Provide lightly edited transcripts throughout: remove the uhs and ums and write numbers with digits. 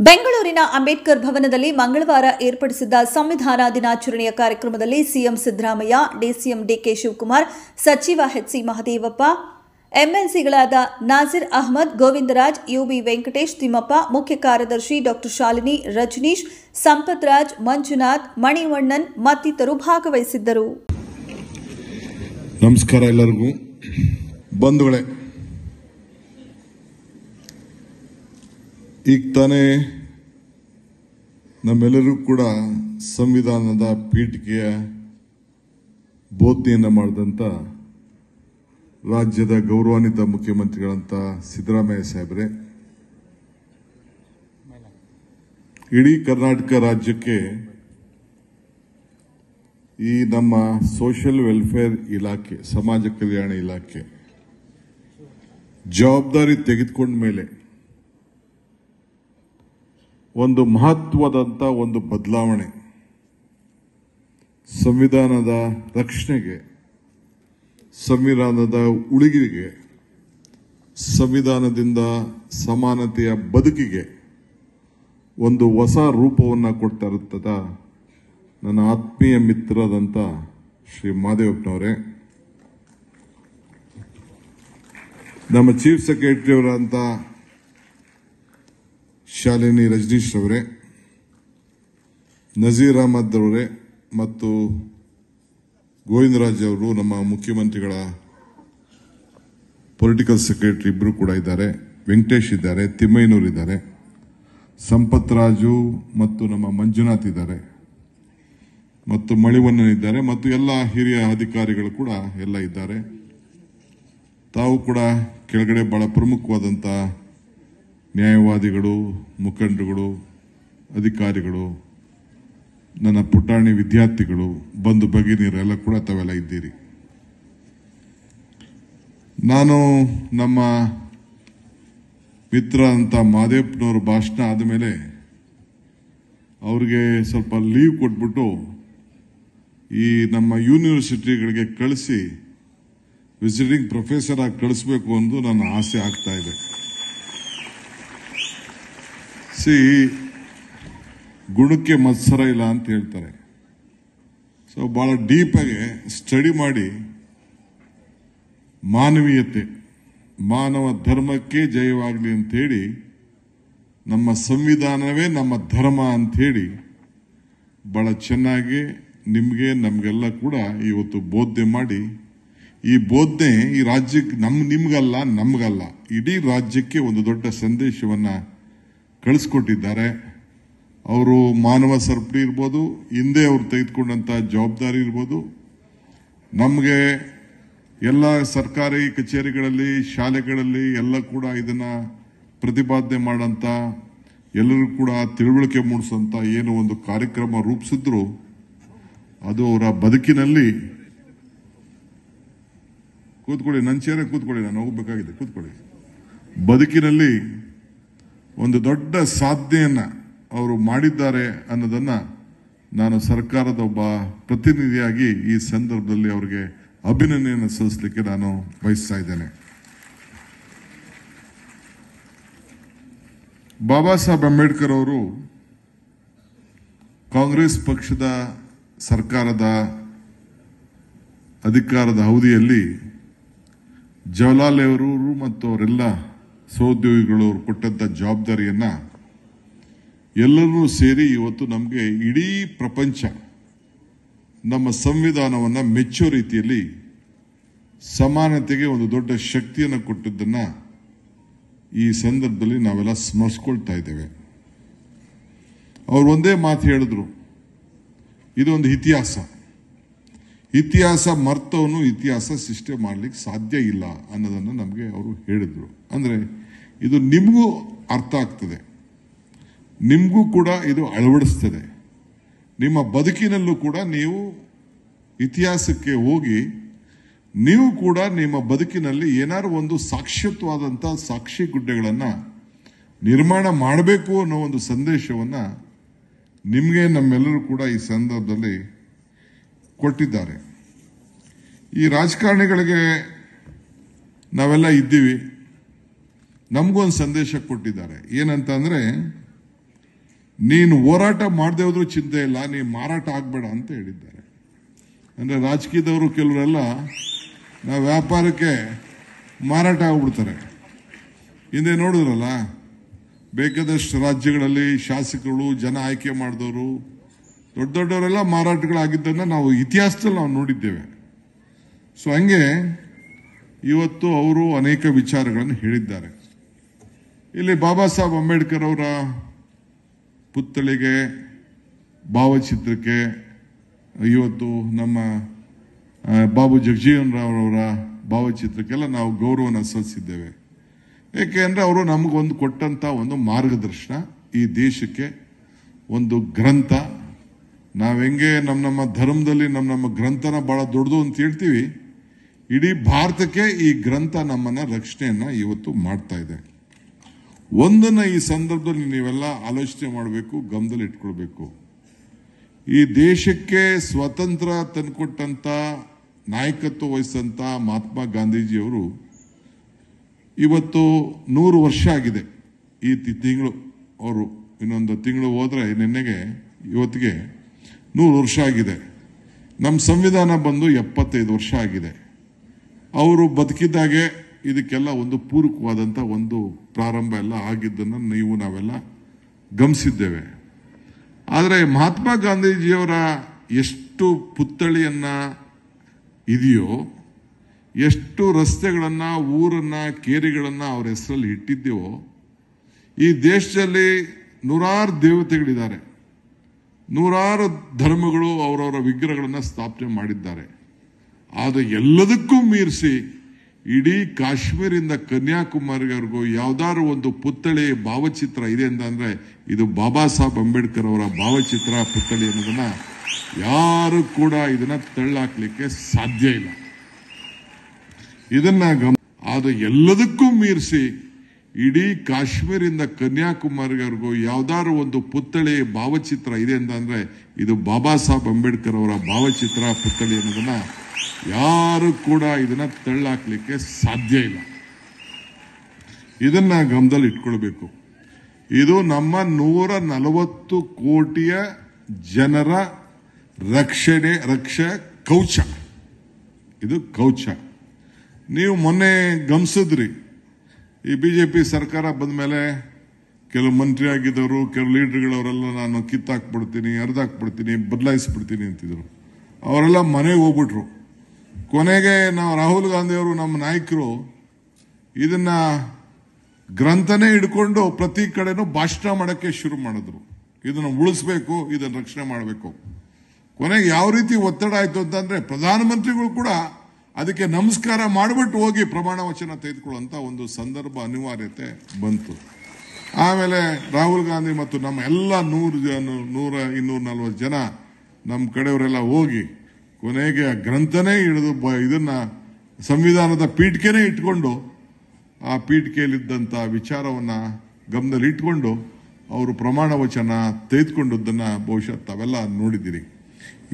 ಬೆಂಗಳೂರಿನ ಅಂಬೇಡ್ಕರ್ ಭವನದಲ್ಲಿ ಮಂಗಳವಾರ ಏರ್ಪಡಿಸಿದ್ದ ಸಂವಿಧಾನ ದಿನಾಚರಣೆಯ ಕಾರ್ಯಕ್ರಮದಲ್ಲಿ CM Siddaramaiah, DCM DK Shivakumar, ಸಚಿವ ಎಚ್ಸಿ ಮಹದೇವಪ್ಪ, ಎಂಎಲ್ಸಿಗಳಾದ ನಾಸಿರ್ ಅಹಮದ್, ಗೋವಿಂದರಾಜ್, ಯುಬಿ ವೆಂಕಟೇಶ್, ತಿಮ್ಮಪ್ಪ, ಮುಖ್ಯ ಕಾರ್ಯದರ್ಶಿ ಡಾ ಶಾಲಿನಿ, ರಜನೀಶ್, ಸಂಪತ್ ರಾಜ್, ಮಂಜುನಾಥ್, ಮಣಿವಣ್ಣನ್ ಮತ್ತಿತರರು ಭಾಗವಹಿಸಿದ್ದರು. ನಮಸ್ಕಾರ ಎಲ್ಲರಿಗೂ. ಬಂಧುಗಳೇ, ಈಗ ತಾನೇ ನಮ್ಮೆಲ್ಲರೂ ಕೂಡ ಸಂವಿಧಾನದ ಪೀಠಿಕೆಯ ಬೋಧನೆಯನ್ನು ಮಾಡಿದಂಥ ರಾಜ್ಯದ ಗೌರವಾನ್ವಿತ ಮುಖ್ಯಮಂತ್ರಿಗಳಂತ ಸಿದ್ದರಾಮಯ್ಯ ಸಾಹೇಬ್ರೆ, ಇಡೀ ಕರ್ನಾಟಕ ರಾಜ್ಯಕ್ಕೆ ಈ ನಮ್ಮ ಸೋಷಿಯಲ್ ವೆಲ್ಫೇರ್ ಇಲಾಖೆ, ಸಮಾಜ ಕಲ್ಯಾಣ ಇಲಾಖೆ ಜವಾಬ್ದಾರಿ ತೆಗೆದುಕೊಂಡ ಮೇಲೆ ಒಂದು ಮಹತ್ವದಂತ ಒಂದು ಬದಲಾವಣೆ, ಸಂವಿಧಾನದ ರಕ್ಷಣೆಗೆ, ಸಂವಿಧಾನದ ಉಳಿವಿಗೆ, ಸಂವಿಧಾನದಿಂದ ಸಮಾನತೆಯ ಬದುಕಿಗೆ ಒಂದು ಹೊಸ ರೂಪವನ್ನು ಕೊಡ್ತಾ ಇರುತ್ತದ ನನ್ನ ಆತ್ಮೀಯ ಮಿತ್ರರಾದಂಥ ಶ್ರೀ ಮಹದೇವಪ್ಪನವರೇ, ನಮ್ಮ ಚೀಫ್ ಸೆಕ್ರೆಟರಿ ಅವರಂತ ಶಾಲಿನಿ ರಜನೀಶ್ ಅವರೇ, ನಜೀರ್ ಅಹಮದ್ ಅವರೇ ಮತ್ತು ಗೋವಿಂದರಾಜ್ ಅವರು ನಮ್ಮ ಮುಖ್ಯಮಂತ್ರಿಗಳ ಪೊಲಿಟಿಕಲ್ ಸೆಕ್ರೆಟರಿ ಇಬ್ಬರು ಕೂಡ ಇದ್ದಾರೆ, ವೆಂಕಟೇಶ್ ಇದ್ದಾರೆ, ತಿಮ್ಮಯ್ಯನವರು ಇದ್ದಾರೆ, ಸಂಪತ್ ರಾಜು ಮತ್ತು ನಮ್ಮ ಮಂಜುನಾಥ್ ಇದ್ದಾರೆ ಮತ್ತು ಮಣಿವಣ್ಣನ್ ಇದ್ದಾರೆ ಮತ್ತು ಎಲ್ಲ ಹಿರಿಯ ಅಧಿಕಾರಿಗಳು ಕೂಡ ಎಲ್ಲ ಇದ್ದಾರೆ. ತಾವು ಕೂಡ ಕೆಳಗಡೆ ಬಹಳ ಪ್ರಮುಖವಾದಂಥ ನ್ಯಾಯವಾದಿಗಳು, ಮುಖಂಡರುಗಳು, ಅಧಿಕಾರಿಗಳು, ನನ್ನ ಪುಟಾಣಿ ವಿದ್ಯಾರ್ಥಿಗಳು, ಬಂಧು ಭಗಿನಿಯರೆಲ್ಲ ಕೂಡ ತಾವೆಲ್ಲ ಇದ್ದೀರಿ. ನಾನು ನಮ್ಮ ಮಿತ್ರ ಅಂತ ಮಹದೇವಪ್ಪನವ್ರ ಭಾಷಣ ಆದಮೇಲೆ ಅವ್ರಿಗೆ ಸ್ವಲ್ಪ ಲೀವ್ ಕೊಟ್ಬಿಟ್ಟು ಈ ನಮ್ಮ ಯೂನಿವರ್ಸಿಟಿಗಳಿಗೆ ಕಳಿಸಿ ವಿಸಿಟಿಂಗ್ ಪ್ರೊಫೆಸರ್ ಆಗಿ ಕಳಿಸ್ಬೇಕು ಎಂದು ನನ್ನ ಆಸೆ ಆಗ್ತಾ ಇದೆ. ಗುಣಕ್ಕೆ ಮತ್ಸರ ಇಲ್ಲ ಅಂತ ಹೇಳ್ತಾರೆ. ಸೊ ಬಹಳ ಡೀಪ್ ಆಗಿ ಸ್ಟಡಿ ಮಾಡಿ ಮಾನವೀಯತೆ, ಮಾನವ ಧರ್ಮಕ್ಕೆ ಜಯವಾಗಲಿ ಅಂತೇಳಿ, ನಮ್ಮ ಸಂವಿಧಾನವೇ ನಮ್ಮ ಧರ್ಮ ಅಂಥೇಳಿ ಬಹಳ ಚೆನ್ನಾಗಿ ನಿಮಗೆ ನಮಗೆಲ್ಲ ಕೂಡ ಇವತ್ತು ಬೋಧನೆ ಮಾಡಿ, ಈ ಬೋಧನೆ ಈ ರಾಜ್ಯಕ್ಕೆ ನಿಮ್ಗಲ್ಲ ನಮಗಲ್ಲ ಇಡೀ ರಾಜ್ಯಕ್ಕೆ ಒಂದು ದೊಡ್ಡ ಸಂದೇಶವನ್ನು ಕಳಿಸ್ಕೊಟ್ಟಿದ್ದಾರೆ. ಅವರು ಮಾನವ ಸರಪಳಿ ಇರ್ಬೋದು, ಹಿಂದೆ ಅವರು ತೆಗೆದುಕೊಂಡಂಥ ಜವಾಬ್ದಾರಿ ಇರ್ಬೋದು, ನಮಗೆ ಎಲ್ಲ ಸರ್ಕಾರಿ ಕಚೇರಿಗಳಲ್ಲಿ, ಶಾಲೆಗಳಲ್ಲಿ ಎಲ್ಲ ಕೂಡ ಇದನ್ನ ಪ್ರತಿಪಾದನೆ ಮಾಡಂತ, ಎಲ್ಲರೂ ಕೂಡ ತಿಳುವಳಿಕೆ ಮೂಡಿಸಂತ ಏನೋ ಒಂದು ಕಾರ್ಯಕ್ರಮ ರೂಪಿಸಿದ್ರು, ಅದು ಅವರ ಬದುಕಿನಲ್ಲಿ ಕೂತ್ಕೊಳ್ಳಿ, ನನ್ನ ಚೇರೆ ಕೂತ್ಕೊಳ್ಳಿ, ನಾನು ಹೋಗಬೇಕಾಗಿದೆ, ಕೂತ್ಕೊಳ್ಳಿ, ಬದುಕಿನಲ್ಲಿ ಒಂದು ದೊಡ್ಡ ಸಾಧನೆಯನ್ನ ಅವರು ಮಾಡಿದ್ದಾರೆ ಅನ್ನೋದನ್ನ ನಾನು ಸರ್ಕಾರದ ಒಬ್ಬ ಪ್ರತಿನಿಧಿಯಾಗಿ ಈ ಸಂದರ್ಭದಲ್ಲಿ ಅವರಿಗೆ ಅಭಿನಂದನೆಯನ್ನು ಸಲ್ಲಿಸಲಿಕ್ಕೆ ನಾನು ಬಯಸ್ತಾ ಇದ್ದೇನೆ. ಬಾಬಾ ಸಾಹೇಬ್ ಅಂಬೇಡ್ಕರ್ ಅವರು ಕಾಂಗ್ರೆಸ್ ಪಕ್ಷದ ಸರ್ಕಾರದ ಅಧಿಕಾರದ ಅವಧಿಯಲ್ಲಿ ಜವಾಹರ್ಲಾಲ್ ನೆಹರು ಮತ್ತು ಅವರೆಲ್ಲ ಸಹೋದ್ಯೋಗಿಗಳು ಕೊಟ್ಟಂತ ಜವಾಬ್ದಾರಿಯನ್ನ ಎಲ್ಲರೂ ಸೇರಿ ಇವತ್ತು ನಮಗೆ ಇಡೀ ಪ್ರಪಂಚ ನಮ್ಮ ಸಂವಿಧಾನವನ್ನ ಮೆಚ್ಚೋ ರೀತಿಯಲ್ಲಿ ಸಮಾನತೆಗೆ ಒಂದು ದೊಡ್ಡ ಶಕ್ತಿಯನ್ನು ಕೊಟ್ಟದ್ದನ್ನ ಈ ಸಂದರ್ಭದಲ್ಲಿ ನಾವೆಲ್ಲ ಸ್ಮರಿಸ್ಕೊಳ್ತಾ ಇದ್ದೇವೆ. ಅವರು ಒಂದೇ ಮಾತು ಹೇಳಿದ್ರು, ಇದೊಂದು ಇತಿಹಾಸ ಮರ್ತವನು ಇತಿಹಾಸ ಸೃಷ್ಟಿ ಮಾಡ್ಲಿಕ್ಕೆ ಸಾಧ್ಯ ಇಲ್ಲ ಅನ್ನೋದನ್ನು ನಮಗೆ ಅವರು ಹೇಳಿದ್ರು. ಅಂದ್ರೆ ಇದು ನಿಮಗೂ ಅರ್ಥ ಆಗ್ತದೆ, ನಿಮಗೂ ಕೂಡ ಇದು ಅಳವಡಿಸ್ತದೆ. ನಿಮ್ಮ ಬದುಕಿನಲ್ಲೂ ಕೂಡ ನೀವು ಇತಿಹಾಸಕ್ಕೆ ಹೋಗಿ ನೀವು ಕೂಡ ನಿಮ್ಮ ಬದುಕಿನಲ್ಲಿ ಏನಾದ್ರು ಒಂದು ಸಾಕ್ಷಿತ್ವವಾದಂಥ ಸಾಕ್ಷಿ ಗುಡ್ಡೆಗಳನ್ನು ನಿರ್ಮಾಣ ಮಾಡಬೇಕು ಅನ್ನೋ ಒಂದು ಸಂದೇಶವನ್ನ ನಿಮಗೆ ನಮ್ಮೆಲ್ಲರೂ ಕೂಡ ಈ ಸಂದರ್ಭದಲ್ಲಿ ಕೊಟ್ಟಿದ್ದಾರೆ. ಈ ರಾಜಕಾರಣಿಗಳಿಗೆ ನಾವೆಲ್ಲ ಇದ್ದೀವಿ, ನಮಗೊಂದು ಸಂದೇಶ ಕೊಟ್ಟಿದ್ದಾರೆ. ಏನಂತ ಅಂದ್ರೆ, ನೀನು ಹೋರಾಟ ಮಾಡದೆ ಹೋದ್ರೂ ಚಿಂತೆ ಇಲ್ಲ, ನೀನು ಮಾರಾಟ ಆಗಬೇಡ ಅಂತ ಹೇಳಿದ್ದಾರೆ. ಅಂದರೆ ರಾಜಕೀಯದವರು ಕೆಲವರೆಲ್ಲ ನಾವು ವ್ಯಾಪಾರಕ್ಕೆ ಮಾರಾಟ ಆಗ್ಬಿಡ್ತಾರೆ. ಹಿಂದೆ ನೋಡಿದ್ರಲ್ಲ, ಬೇಕಾದಷ್ಟು ರಾಜ್ಯಗಳಲ್ಲಿ ಶಾಸಕರು, ಜನ ಆಯ್ಕೆ ಮಾಡಿದವರು, ದೊಡ್ಡ ದೊಡ್ಡವರೆಲ್ಲ ಮಾರಾಟಗಳಾಗಿದ್ದನ್ನು ನಾವು ಇತಿಹಾಸದಲ್ಲಿ ನಾವು ನೋಡಿದ್ದೇವೆ. ಸೊ ಹಂಗೆ ಇವತ್ತು ಅವರು ಅನೇಕ ವಿಚಾರಗಳನ್ನು ಹೇಳಿದ್ದಾರೆ. ಇಲ್ಲಿ ಬಾಬಾ ಸಾಹೇಬ್ ಅಂಬೇಡ್ಕರ್ ಅವರ ಪುತ್ಥಳಿಗೆ, ಭಾವಚಿತ್ರಕ್ಕೆ ಇವತ್ತು ನಮ್ಮ ಬಾಬು ಜಗಜೀವನ್ ರಾವ್ ಅವರ ಭಾವಚಿತ್ರಕ್ಕೆಲ್ಲ ನಾವು ಗೌರವನ ಸಲ್ಲಿಸಿದ್ದೇವೆ. ಏಕೆಂದರೆ ಅವರು ನಮಗೊಂದು ಕೊಟ್ಟಂತ ಒಂದು ಮಾರ್ಗದರ್ಶನ, ಈ ದೇಶಕ್ಕೆ ಒಂದು ಗ್ರಂಥ. ನಾವು ಹೆಂಗೆ ನಮ್ಮ ಧರ್ಮದಲ್ಲಿ ನಮ್ಮ ಗ್ರಂಥನ ಬಹಳ ದೊಡ್ಡದು ಅಂತ ಹೇಳ್ತೀವಿ, ಇಡೀ ಭಾರತಕ್ಕೆ ಈ ಗ್ರಂಥ ನಮ್ಮನ್ನ ರಕ್ಷಣೆಯನ್ನ ಇವತ್ತು ಮಾಡ್ತಾ ಇದೆ. ಒಂದನ್ನ ಈ ಸಂದರ್ಭದಲ್ಲಿ ನೀವೆಲ್ಲ ಆಲೋಚನೆ ಮಾಡಬೇಕು, ಗಮನದಲ್ಲಿ ಇಟ್ಕೊಳ್ಬೇಕು. ಈ ದೇಶಕ್ಕೆ ಸ್ವಾತಂತ್ರ್ಯ ತಂದುಕೊಟ್ಟಂತ, ನಾಯಕತ್ವ ವಹಿಸಿದಂತ ಮಹಾತ್ಮ ಗಾಂಧೀಜಿಯವರು ಇವತ್ತು 100 ವರ್ಷ ಆಗಿದೆ. ಈ ತಿಂಗಳು ಅವರು ಇನ್ನೊಂದು ತಿಂಗಳು ಹೋದ್ರೆ ನಿನ್ನೆಗೆ ಇವತ್ತಿಗೆ 100 ವರ್ಷ ಆಗಿದೆ. ನಮ್ಮ ಸಂವಿಧಾನ ಬಂದು 75 ವರ್ಷ ಆಗಿದೆ. ಅವರು ಬದುಕಿದ್ದಾಗೆ ಇದಕ್ಕೆಲ್ಲ ಒಂದು ಪೂರಕವಾದಂಥ ಒಂದು ಪ್ರಾರಂಭ ಎಲ್ಲ ಆಗಿದ್ದನ್ನು ನಾವೆಲ್ಲ ಗಮನಿಸಿದ್ದೇವೆ. ಆದರೆ ಮಹಾತ್ಮ ಗಾಂಧೀಜಿಯವರ ಎಷ್ಟು ಪುತ್ಥಳಿಯನ್ನ ಇದೆಯೋ, ಎಷ್ಟು ರಸ್ತೆಗಳನ್ನ, ಊರನ್ನ, ಕೇರಿಗಳನ್ನ ಅವ್ರ ಹೆಸರಲ್ಲಿ ಇಟ್ಟಿದ್ದೇವೋ, ಈ ದೇಶದಲ್ಲಿ ನೂರಾರು ದೇವತೆಗಳಿದ್ದಾರೆ, ನೂರಾರು ಧರ್ಮಗಳು ಅವರವರ ವಿಗ್ರಹಗಳನ್ನು ಸ್ಥಾಪನೆ ಮಾಡಿದ್ದಾರೆ. ಆದರೆ ಎಲ್ಲದಕ್ಕೂ ಮೀರಿಸಿ ಇಡೀ ಕಾಶ್ಮೀರಿಂದ ಕನ್ಯಾಕುಮಾರಿವರೆಗೂ ಯಾವ್ದಾದ್ರು ಒಂದು ಪುತ್ಥಳಿ, ಭಾವಚಿತ್ರ ಇದೆ ಅಂತಂದ್ರೆ ಇದು ಬಾಬಾ ಸಾಹೇಬ್ ಅಂಬೇಡ್ಕರ್ ಅವರ ಭಾವಚಿತ್ರ, ಪುತ್ಥಳಿ ಅನ್ನೋದನ್ನ ಯಾರು ಕೂಡ ಇದನ್ನ ತಳ್ಳಾಕ್ಲಿಕ್ಕೆ ಸಾಧ್ಯ ಇಲ್ಲ. ಇದನ್ನ ಆದರೆ ಎಲ್ಲದಕ್ಕೂ ಮೀರಿಸಿ ಇಡೀ ಕಾಶ್ಮೀರಿಂದ ಕನ್ಯಾಕುಮಾರಿವರೆಗೂ ಯಾವ್ದಾದ್ರು ಒಂದು ಪುತ್ಥಳಿ, ಭಾವಚಿತ್ರ ಇದೆ ಅಂತಂದ್ರೆ ಇದು ಬಾಬಾ ಸಾಹೇಬ್ ಅಂಬೇಡ್ಕರ್ ಅವರ ಭಾವಚಿತ್ರ, ಪುತ್ಥಳಿ ಅನ್ನೋದನ್ನ ಯಾರು ಕೂಡ ಇದನ್ನ ತಳ್ಳಾಕ್ಲಿಕ್ಕೆ ಸಾಧ್ಯ ಇಲ್ಲ. ಇದನ್ನ ಗಮನದಲ್ಲಿ ಇಟ್ಕೊಳ್ಬೇಕು. ಇದು ನಮ್ಮ 140 ಕೋಟಿಯ ಜನರ ರಕ್ಷ ಕವಚ. ಇದು ಕವಚ. ನೀವು ಮೊನ್ನೆ ಗಮನಿಸಿದ್ರಿ, ಈ ಬಿಜೆಪಿ ಸರ್ಕಾರ ಬಂದ ಮೇಲೆ ಕೆಲವು ಮಂತ್ರಿ ಆಗಿದ್ದವರು, ಕೆಲವು ಲೀಡರ್ಗಳವರೆಲ್ಲ ನಾನು ಕಿತ್ತಾಕ್ಬಿಡ್ತೀನಿ, ಅರ್ಧಾಕ್ಬಿಡ್ತೀನಿ, ಬದಲಾಯಿಸ್ಬಿಡ್ತೀನಿ ಅಂತಿದ್ರು. ಅವರೆಲ್ಲ ಮನೆಗೆ ಹೋಗ್ಬಿಟ್ರು. ಕೊನೆಗೆ ನಾವು ರಾಹುಲ್ ಗಾಂಧಿ ಅವರು, ನಮ್ಮ ನಾಯಕರು, ಇದನ್ನ ಗ್ರಂಥನೇ ಹಿಡ್ಕೊಂಡು ಪ್ರತಿ ಕಡೆನೂ ಭಾಷಣ ಮಾಡಕ್ಕೆ ಶುರು ಮಾಡಿದ್ರು. ಇದನ್ನು ಉಳಿಸ್ಬೇಕು, ಇದನ್ನು ರಕ್ಷಣೆ ಮಾಡಬೇಕು. ಕೊನೆಗೆ ಯಾವ ರೀತಿ ಒತ್ತಡ ಆಯ್ತು ಅಂತಂದ್ರೆ ಪ್ರಧಾನಮಂತ್ರಿಗಳು ಕೂಡ ಅದಕ್ಕೆ ನಮಸ್ಕಾರ ಮಾಡಿಬಿಟ್ಟು ಹೋಗಿ ಪ್ರಮಾಣ ವಚನ ತೆಗೆದುಕೊಳ್ಳುವಂತ ಒಂದು ಸಂದರ್ಭ, ಅನಿವಾರ್ಯತೆ ಬಂತು. ಆಮೇಲೆ ರಾಹುಲ್ ಗಾಂಧಿ ಮತ್ತು ನಮ್ಮ ಎಲ್ಲ 240 ಜನ ನಮ್ಮ ಕಡೆಯವರೆಲ್ಲ ಹೋಗಿ ಕೊನೆಗೆ ಗ್ರಂಥನೇ ಹಿಡಿದು ಇದನ್ನ ಸಂವಿಧಾನದ ಪೀಠಿಕೆನೇ ಇಟ್ಕೊಂಡು, ಆ ಪೀಠಿಕೆಯಲ್ಲಿದ್ದಂಥ ವಿಚಾರವನ್ನ ಗಮನದಲ್ಲಿ ಇಟ್ಕೊಂಡು ಅವರು ಪ್ರಮಾಣ ವಚನ ತೆಗೆದುಕೊಂಡದ್ದನ್ನ ಬಹುಶಃ ತಾವೆಲ್ಲ ನೋಡಿದ್ದೀರಿ.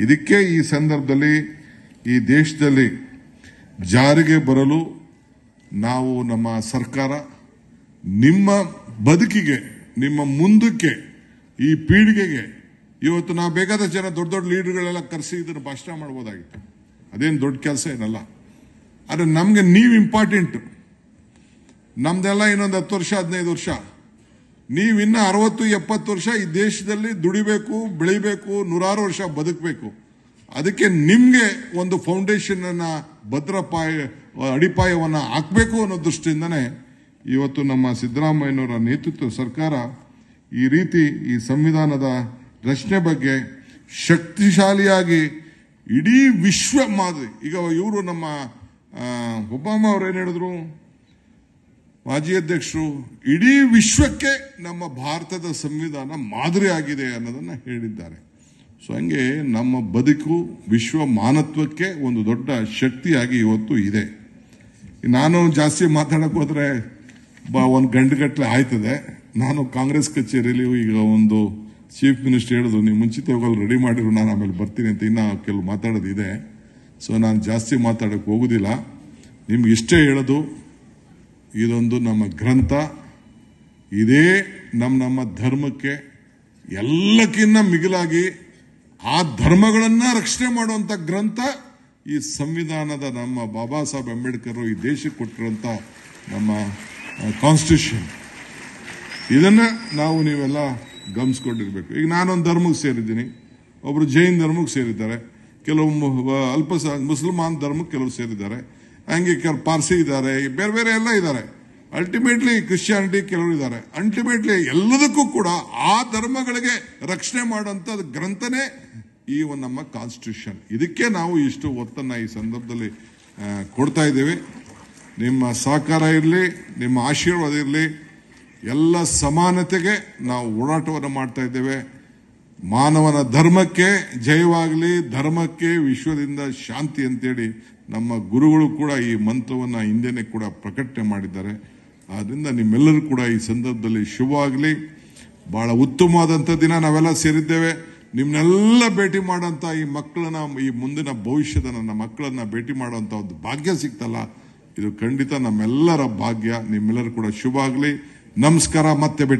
ಇದಕ್ಕೆ ಈ ಸಂದರ್ಭದಲ್ಲಿ ಈ ದೇಶದಲ್ಲಿ ಜಾರಿಗೆ ಬರಲು ನಾವು, ನಮ್ಮ ಸರ್ಕಾರ, ನಿಮ್ಮ ಬದುಕಿಗೆ, ನಿಮ್ಮ ಮುಂದಕ್ಕೆ, ಈ ಪೀಳಿಗೆಗೆ ಇವತ್ತು ನಾವು ಬೇಕಾದ ಜನ ದೊಡ್ಡ ದೊಡ್ಡ ಲೀಡರ್ಗಳೆಲ್ಲ ಕರೆಸಿ ಇದನ್ನು ಭಾಷಣ ಮಾಡ್ಬೋದಾಗಿತ್ತು. ಅದೇನು ದೊಡ್ಡ ಕೆಲಸ ಏನಲ್ಲ. ಆದರೆ ನಮಗೆ ನೀವು ಇಂಪಾರ್ಟೆಂಟ್. ನಮ್ದೆಲ್ಲ ಇನ್ನೊಂದು 10 ವರ್ಷ 15 ವರ್ಷ, ನೀವಿನ್ನ 60-70 ವರ್ಷ ಈ ದೇಶದಲ್ಲಿ ದುಡಿಬೇಕು, ಬೆಳಿಬೇಕು, 100 ವರ್ಷ ಬದುಕಬೇಕು. ಅದಕ್ಕೆ ನಿಮ್ಗೆ ಒಂದು ಫೌಂಡೇಶನ್ ಅನ್ನ, ಅಡಿಪಾಯವನ್ನ ಹಾಕಬೇಕು ಅನ್ನೋ ದೃಷ್ಟಿಯಿಂದನೇ ಇವತ್ತು ನಮ್ಮ ಸಿದ್ದರಾಮಯ್ಯನವರ ನೇತೃತ್ವದ ಸರ್ಕಾರ ಈ ರೀತಿ ಈ ಸಂವಿಧಾನದ ರಚನೆ ಬಗ್ಗೆ ಶಕ್ತಿಶಾಲಿಯಾಗಿ ಇಡೀ ವಿಶ್ವ ಮಾದರಿ. ಈಗ ಇವರು ನಮ್ಮ ಒಬಾಮ ಅವರು ಏನ್ ಹೇಳಿದ್ರು, ಮಾಜಿ ಅಧ್ಯಕ್ಷರು, ಇಡೀ ವಿಶ್ವಕ್ಕೆ ನಮ್ಮ ಭಾರತದ ಸಂವಿಧಾನ ಮಾದರಿ ಆಗಿದೆ ಅನ್ನೋದನ್ನ ಹೇಳಿದ್ದಾರೆ. ಸೊ ಹಂಗೆ ನಮ್ಮ ಬದುಕು ವಿಶ್ವ ಮಾನತ್ವಕ್ಕೆ ಒಂದು ದೊಡ್ಡ ಶಕ್ತಿಯಾಗಿ ಇವತ್ತು ಇದೆ. ನಾನು ಜಾಸ್ತಿ ಮಾತಾಡಕ್ ಹೋದ್ರೆ ಒಂದು ಗಂಟೆಗಟ್ಟಲೆ ಆಯ್ತದೆ. ನಾನು ಕಾಂಗ್ರೆಸ್ ಕಚೇರಿಯಲ್ಲಿ ಈಗ ಒಂದು ಚೀಫ್ ಮಿನಿಸ್ಟರ್ ಹೇಳಿದ್ರು, ನೀವು ಮುಂಚಿತವಾಗಿ ರೆಡಿ ಮಾಡಿದ್ರು, ನಾನು ಆಮೇಲೆ ಬರ್ತೀನಿ ಅಂತ. ಇನ್ನ ಕೆಲವು ಮಾತಾಡೋದಿದೆ. ಸೊ ನಾನು ಜಾಸ್ತಿ ಮಾತಾಡಕ್ ಹೋಗುದಿಲ್ಲ. ನಿಮ್ಗೆ ಇಷ್ಟೇ ಹೇಳೋದು, ಇದೊಂದು ನಮ್ಮ ಗ್ರಂಥ. ಇದೇ ನಮ್ಮ ಧರ್ಮಕ್ಕೆ, ಎಲ್ಲಕ್ಕಿಂತ ಮಿಗಿಲಾಗಿ ಆ ಧರ್ಮಗಳನ್ನ ರಕ್ಷಣೆ ಮಾಡುವಂತ ಗ್ರಂಥ ಈ ಸಂವಿಧಾನದ ನಮ್ಮ ಬಾಬಾ ಸಾಹೇಬ್ ಅಂಬೇಡ್ಕರ್ ಈ ದೇಶಕ್ಕೆ ಕೊಟ್ಟಿರುವಂತ ನಮ್ಮ ಕಾನ್ಸ್ಟಿಟ್ಯೂಷನ್. ಇದನ್ನ ನಾವು ನೀವೆಲ್ಲ ಗಮನಿಸ್ಕೊಂಡಿರ್ಬೇಕು. ಈಗ ನಾನೊಂದು ಧರ್ಮಕ್ಕೆ ಸೇರಿದ್ದೀನಿ, ಒಬ್ರು ಜೈನ್ ಧರ್ಮಕ್ಕೆ ಸೇರಿದ್ದಾರೆ, ಕೆಲವು ಮುಸಲ್ಮಾನ್ ಧರ್ಮಕ್ಕೆ ಕೆಲವರು ಸೇರಿದ್ದಾರೆ, ಹಂಗೆ ಕೆಲವು ಪಾರ್ಸಿ ಇದ್ದಾರೆ, ಬೇರೆ ಬೇರೆ ಎಲ್ಲ ಇದ್ದಾರೆ. ಅಲ್ಟಿಮೇಟ್ಲಿ ಕ್ರಿಶ್ಚಿಯಾನಿಟಿ ಕೆಲವರು ಇದ್ದಾರೆ. ಅಲ್ಟಿಮೇಟ್ಲಿ ಎಲ್ಲದಕ್ಕೂ ಕೂಡ ಆ ಧರ್ಮಗಳಿಗೆ ರಕ್ಷಣೆ ಮಾಡುವಂತ ಗ್ರಂಥನೇ ಈ ಒಂದು ನಮ್ಮ ಕಾನ್ಸ್ಟಿಟ್ಯೂಷನ್. ಇದಕ್ಕೆ ನಾವು ಇಷ್ಟು ಒತ್ತನ್ನ ಈ ಸಂದರ್ಭದಲ್ಲಿ ಕೊಡ್ತಾ ಇದ್ದೇವೆ. ನಿಮ್ಮ ಸಹಕಾರ ಇರಲಿ, ನಿಮ್ಮ ಆಶೀರ್ವಾದ ಇರಲಿ. ಎಲ್ಲ ಸಮಾನತೆಗೆ ನಾವು ಹೋರಾಟವನ್ನು ಮಾಡ್ತಾ ಇದ್ದೇವೆ. ಮಾನವನ ಧರ್ಮಕ್ಕೆ ಜಯವಾಗಲಿ, ಧರ್ಮಕ್ಕೆ ವಿಶ್ವದಿಂದ ಶಾಂತಿ ಅಂತೇಳಿ ನಮ್ಮ ಗುರುಗಳು ಕೂಡ ಈ ಮಂತ್ರವನ್ನು ಹಿಂದೆನೆ ಕೂಡ ಪ್ರಕಟಣೆ ಮಾಡಿದ್ದಾರೆ. ಆದ್ರಿಂದ ನಿಮ್ಮೆಲ್ಲರೂ ಕೂಡ ಈ ಸಂದರ್ಭದಲ್ಲಿ ಶುಭವಾಗಲಿ. ಬಹಳ ಉತ್ತಮವಾದಂಥ ದಿನ ನಾವೆಲ್ಲ ಸೇರಿದ್ದೇವೆ. ನಿಮ್ಮನ್ನೆಲ್ಲ ಭೇಟಿ ಮಾಡೋಂಥ ಈ ಮಕ್ಕಳನ್ನ, ಈ ಮುಂದಿನ ಭವಿಷ್ಯದ ನನ್ನ ಮಕ್ಕಳನ್ನ ಭೇಟಿ ಮಾಡುವಂಥ ಒಂದು ಭಾಗ್ಯ ಸಿಗ್ತಲ್ಲ, ಇದು ಖಂಡಿತ ನಮ್ಮೆಲ್ಲರ ಭಾಗ್ಯ. ನಿಮ್ಮೆಲ್ಲರೂ ಕೂಡ ಶುಭ ಆಗಲಿ. ನಮಸ್ಕಾರ. ಮತ್ತೆ ಭೇಟಿ